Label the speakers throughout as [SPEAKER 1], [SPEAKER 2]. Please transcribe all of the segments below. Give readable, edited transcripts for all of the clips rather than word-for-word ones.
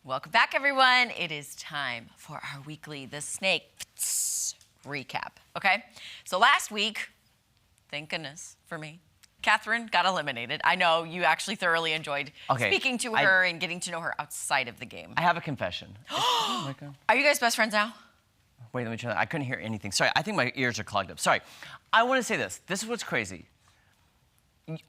[SPEAKER 1] Welcome back, everyone. It is time for our weekly The Snake recap, okay? So last week, thank goodness for me, Catherine got eliminated. I know you actually thoroughly enjoyed speaking to her and getting to know her outside of the game.
[SPEAKER 2] I have a confession.
[SPEAKER 1] Are you guys best friends now?
[SPEAKER 2] Wait, let me try that. I couldn't hear anything. Sorry, I think my ears are clogged up. Sorry. I want to say this. This is what's crazy.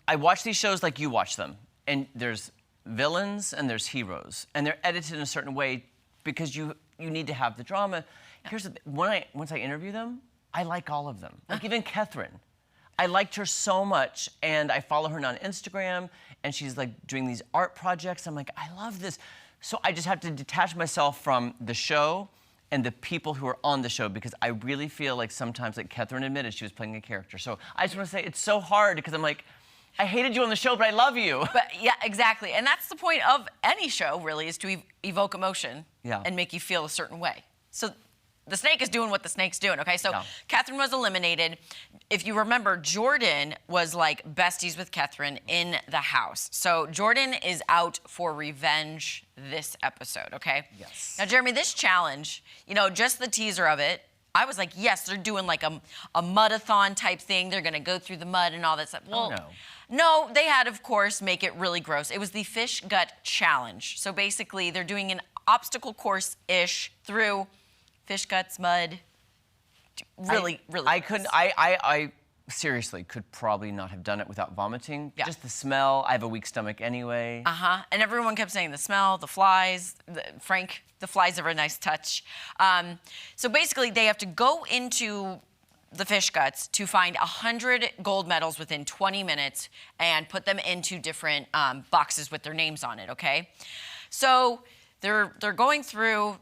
[SPEAKER 2] I watch these shows like you watch them, and there's villains and there's heroes, and they're edited in a certain way because you need to have the drama. Here's the once I interview them, I like all of them. Like even Catherine. I liked her so much, and I follow her on Instagram, and she's like doing these art projects. I'm like, I love this. So I just have to detach myself from the show and the people who are on the show, because I really feel like sometimes, like Catherine admitted, she was playing a character. So I just want to say it's so hard because I'm like, I hated you on the show, but I love you.
[SPEAKER 1] But yeah, exactly. And that's the point of any show, really, is to evoke emotion and make you feel a certain way. So the snake is doing what the snake's doing, okay? So Catherine was eliminated. If you remember, Jordan was like besties with Catherine in the house. So Jordan is out for revenge this episode, okay?
[SPEAKER 2] Yes.
[SPEAKER 1] Now, Jeremy, this challenge, you know, just the teaser of it, I was like, yes, they're doing like a mudathon type thing. They're gonna go through the mud and all that stuff. Well, no, they had, of course, make it really gross. It was the fish gut challenge. So basically, they're doing an obstacle course-ish through fish guts, mud. Really.
[SPEAKER 2] I seriously could probably not have done it without vomiting. Yeah. Just the smell. I have a weak stomach anyway.
[SPEAKER 1] And everyone kept saying the smell, the flies. Frank, the flies are a nice touch. So basically, they have to go into the fish guts to find 100 gold medals within 20 minutes and put them into different boxes with their names on it, okay? So they're going through,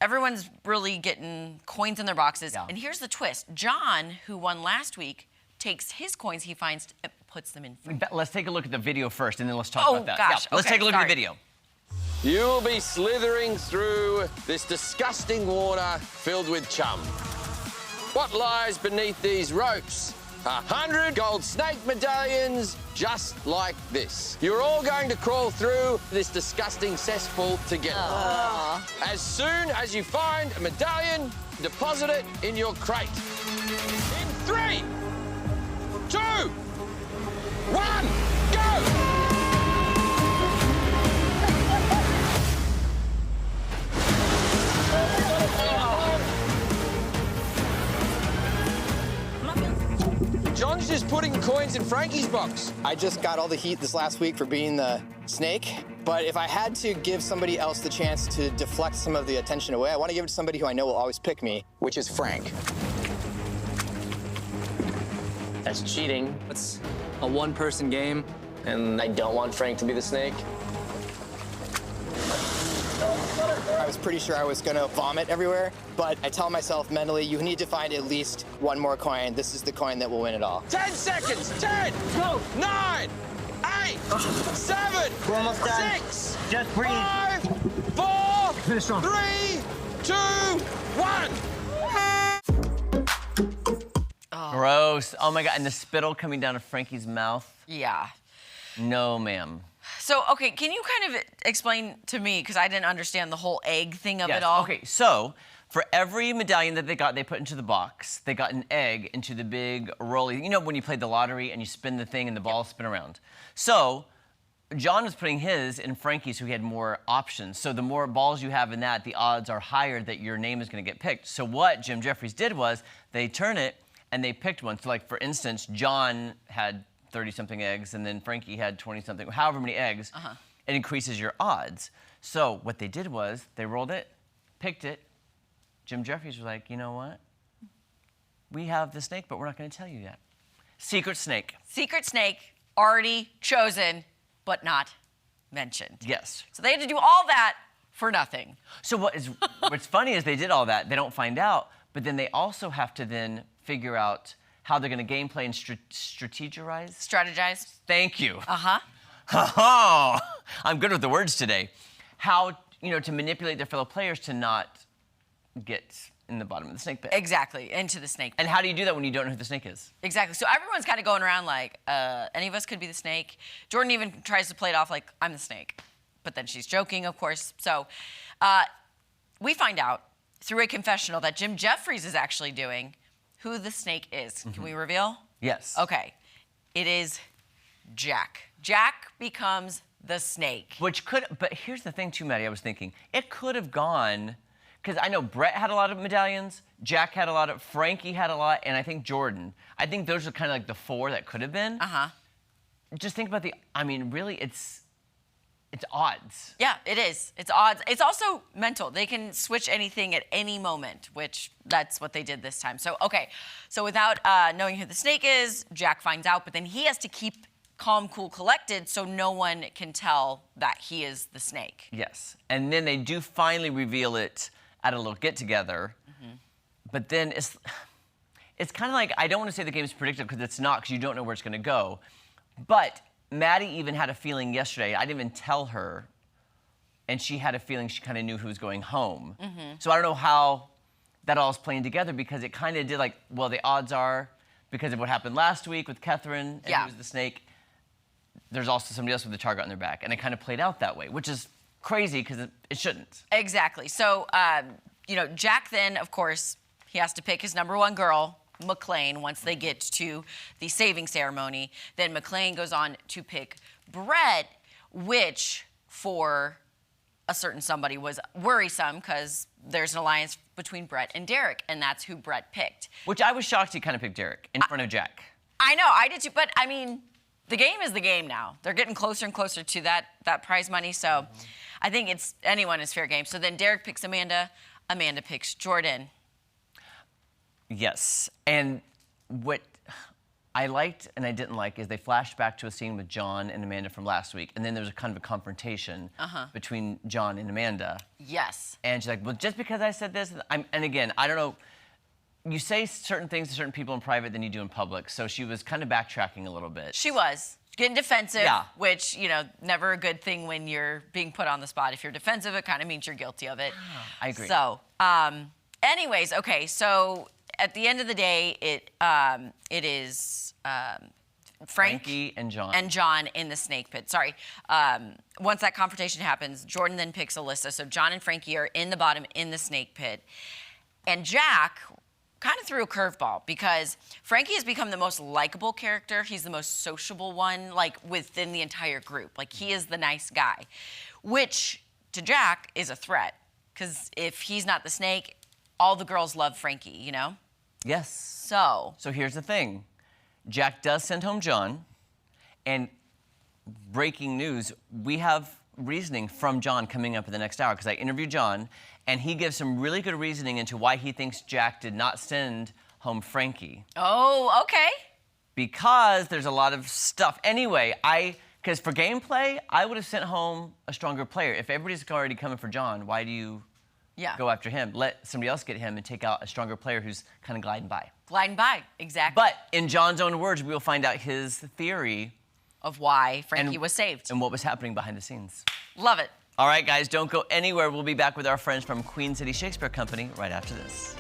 [SPEAKER 1] everyone's really getting coins in their boxes. Yeah. And here's the twist. John, who won last week, takes his coins he finds and puts them in.
[SPEAKER 2] Let's take a look at the video first, and then let's talk about that.
[SPEAKER 1] Gosh.
[SPEAKER 2] Yeah, let's take a look at the video.
[SPEAKER 3] You'll be slithering through this disgusting water filled with chum. What lies beneath these ropes? 100 gold snake medallions just like this. You're all going to crawl through this disgusting cesspool together. As soon as you find a medallion, deposit it in your crate. In 3, 2, 1, go! John's just putting coins in Frankie's box.
[SPEAKER 4] I just got all the heat this last week for being the snake, but if I had to give somebody else the chance to deflect some of the attention away, I want to give it to somebody who I know will always pick me, which is Frank.
[SPEAKER 5] That's cheating. It's a one-person game, and I don't want Frank to be the snake.
[SPEAKER 4] I was pretty sure I was gonna vomit everywhere, but I tell myself mentally, you need to find at least one more coin. This is the coin that will win it all.
[SPEAKER 3] 10 seconds. 10, 9, 8, 7, 6,
[SPEAKER 6] Just breathe.
[SPEAKER 3] 5, 4, 3, 2, 1.
[SPEAKER 2] Gross. Oh my God, and the spittle coming down of Frankie's mouth.
[SPEAKER 1] Yeah.
[SPEAKER 2] No, ma'am.
[SPEAKER 1] So, okay, can you kind of explain to me, because I didn't understand the whole egg thing of it all?
[SPEAKER 2] Okay, so for every medallion that they got, they put into the box, they got an egg into the big rolly. You know when you played the lottery and you spin the thing and the balls spin around? So John was putting his in Frankie's, so he had more options. So the more balls you have in that, the odds are higher that your name is going to get picked. So what Jim Jeffries did was they turn it and they picked one. So like, for instance, John had 30-something eggs, and then Frankie had 20-something, however many eggs, it increases your odds. So what they did was they rolled it, picked it. Jim Jeffries was like, you know what? We have the snake, but we're not going to tell you yet. Secret snake.
[SPEAKER 1] Secret snake, already chosen, but not mentioned.
[SPEAKER 2] Yes.
[SPEAKER 1] So they had to do all that for nothing.
[SPEAKER 2] So what's funny is they did all that. They don't find out, but then they also have to then figure out how they're going to gameplay and strategize.
[SPEAKER 1] Strategize.
[SPEAKER 2] Thank you. Oh, I'm good with the words today. How, to manipulate their fellow players to not get in the bottom of the snake pit.
[SPEAKER 1] Exactly, into the snake pit.
[SPEAKER 2] And how do you do that when you don't know who the snake is?
[SPEAKER 1] Exactly. So everyone's kind of going around like, any of us could be the snake. Jordan even tries to play it off like, I'm the snake. but then she's joking, of course. So we find out through a confessional that Jim Jeffries is actually doing who the snake is. Can we reveal?
[SPEAKER 2] Yes.
[SPEAKER 1] Okay. It is Jack. Jack becomes the snake.
[SPEAKER 2] Which could, but here's the thing too, Maddie, I was thinking. It could have gone, because I know Brett had a lot of medallions, Jack had a lot of, Frankie had a lot, and I think Jordan. I think those are kind of like the 4 that could have been.
[SPEAKER 1] Uh-huh.
[SPEAKER 2] Just think about really, it's odds.
[SPEAKER 1] Yeah, it is. It's odds. It's also mental. They can switch anything at any moment, which that's what they did this time. So, okay. So without knowing who the snake is, Jack finds out, but then he has to keep calm, cool, collected so no one can tell that he is the snake.
[SPEAKER 2] Yes. And then they do finally reveal it at a little get-together. But then it's kind of like, I don't want to say the game is predictable because it's not, because you don't know where it's going to go. But Maddie even had a feeling yesterday, I didn't even tell her, and she had a feeling she kind of knew who was going home. So I don't know how that all is playing together, because it kind of did like, well, the odds are, because of what happened last week with Catherine and who was the snake, there's also somebody else with the target on their back. And it kind of played out that way, which is crazy because it shouldn't.
[SPEAKER 1] Exactly. So, Jack then, of course, he has to pick his number 1 girl, McLean, once they get to the saving ceremony. Then McLean goes on to pick Brett, which for a certain somebody was worrisome because there's an alliance between Brett and Derek, and that's who Brett picked.
[SPEAKER 2] Which I was shocked he kind of picked Derek in front of Jack.
[SPEAKER 1] I know, I did too, but I mean, the game is the game now. They're getting closer and closer to that prize money, so I think anyone is fair game. So then Derek picks Amanda, Amanda picks Jordan.
[SPEAKER 2] Yes, and what I liked and I didn't like is they flashed back to a scene with John and Amanda from last week, and then there was a kind of a confrontation between John and Amanda.
[SPEAKER 1] Yes.
[SPEAKER 2] And she's like, well, just because I said this, and again, I don't know, you say certain things to certain people in private than you do in public, so she was kind of backtracking a little bit.
[SPEAKER 1] She was. Getting defensive,
[SPEAKER 2] Yeah.
[SPEAKER 1] which, never a good thing when you're being put on the spot. If you're defensive, it kind of means you're guilty of it.
[SPEAKER 2] I agree.
[SPEAKER 1] So, anyways, okay, so at the end of the day, it is
[SPEAKER 2] Frankie and John.
[SPEAKER 1] And John in the snake pit. Sorry. Once that confrontation happens, Jordan then picks Alyssa. So John and Frankie are in the bottom in the snake pit. And Jack kind of threw a curveball because Frankie has become the most likable character. He's the most sociable one, like, within the entire group. Like, he is the nice guy, which to Jack is a threat because if he's not the snake, all the girls love Frankie,
[SPEAKER 2] Yes.
[SPEAKER 1] So
[SPEAKER 2] here's the thing. Jack does send home John, and breaking news, we have reasoning from John coming up in the next hour, because I interviewed John, and he gives some really good reasoning into why he thinks Jack did not send home Frankie.
[SPEAKER 1] Oh, okay.
[SPEAKER 2] Because there's a lot of stuff. Anyway, because for gameplay, I would have sent home a stronger player. If everybody's already coming for John, why do you go after him? Let somebody else get him and take out a stronger player who's kind of gliding by.
[SPEAKER 1] Gliding by, exactly.
[SPEAKER 2] But in John's own words, we will find out his theory
[SPEAKER 1] of why Frankie was saved.
[SPEAKER 2] And what was happening behind the scenes.
[SPEAKER 1] Love it.
[SPEAKER 2] All right, guys, don't go anywhere. We'll be back with our friends from Queen City Shakespeare Company right after this.